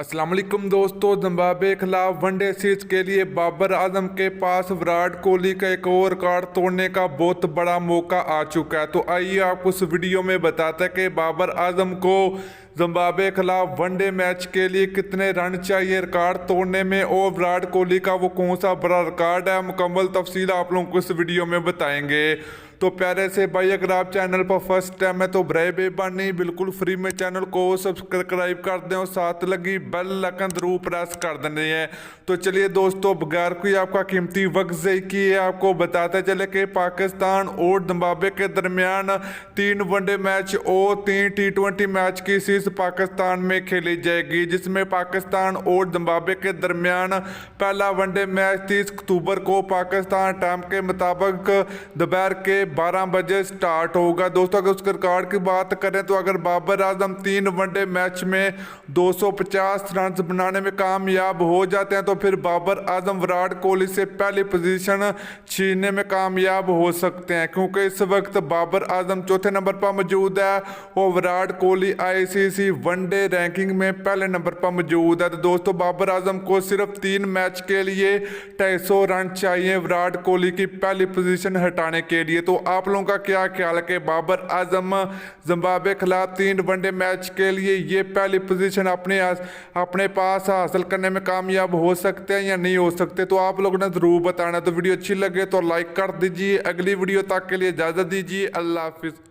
अस्सलाम वालेकुम दोस्तों, जिम्बाब्वे के खिलाफ वनडे सीरीज के लिए बाबर आजम के पास विराट कोहली का एक और रिकॉर्ड तोड़ने का बहुत बड़ा मौका आ चुका है। तो आइए आपको इस वीडियो में बताते हैं कि बाबर आजम को जिम्बाब्वे के खिलाफ वनडे मैच के लिए कितने रन चाहिए रिकॉर्ड तोड़ने में, और विराट कोहली का वो कौन सा बड़ा रिकॉर्ड है। मुकम्मल तफसील आप लोगों को इस वीडियो में बताएंगे। तो प्यारे से भाई, अगर आप चैनल पर फर्स्ट टाइम है तो बराए बेबानी बिल्कुल फ्री में चैनल को सब्सक्राइब कर दें और साथ लगी बेल आइकन जरूर प्रेस कर देनी है। तो चलिए दोस्तों, बगैर कोई आपका कीमती वक्त ज़ाया किए आपको बताते चले कि पाकिस्तान और जिम्बाब्वे के दरमियान 3 वनडे मैच और 3 T20 मैच की सीरीज पाकिस्तान में खेली जाएगी, जिसमें पाकिस्तान और जिम्बाब्वे के दरमियान पहला वनडे मैच 30 अक्टूबर को पाकिस्तान टाइम के मुताबिक दोपहर के 12 बजे स्टार्ट होगा। दोस्तों, अगर उसके रिकॉर्ड की बात करें तो अगर बाबर आजम 3 वनडे मैच में 250 रन बनाने में कामयाब हो जाते हैं तो फिर बाबर आजम विराट कोहली से पहली पोजीशन छीनने में कामयाब हो सकते हैं, क्योंकि इस वक्त बाबर आजम चौथे नंबर पर मौजूद है और Virat Kohli ICC one day ranking में पहले नंबर पर मौजूद है। तो दोस्तों, बाबर आजम को सिर्फ 3 मैच के लिए 250 रन चाहिए विराट कोहली की पहली पोजीशन हटाने के लिए। तो आप लोगों का क्या ख्याल है कि बाबर आजम जिम्बाब्वे के खिलाफ 3 वनडे मैच के लिए ये पहली पोजीशन अपने पास हासिल करने में कामयाब हो सकते हैं या नहीं हो सकते? तो आप लोगों ने जरूर बताना। तो वीडियो अच्छी लगे तो लाइक कर दीजिए। अगली वीडियो तक के लिए इजाज़त दीजिए। अल्लाह हाफिज़।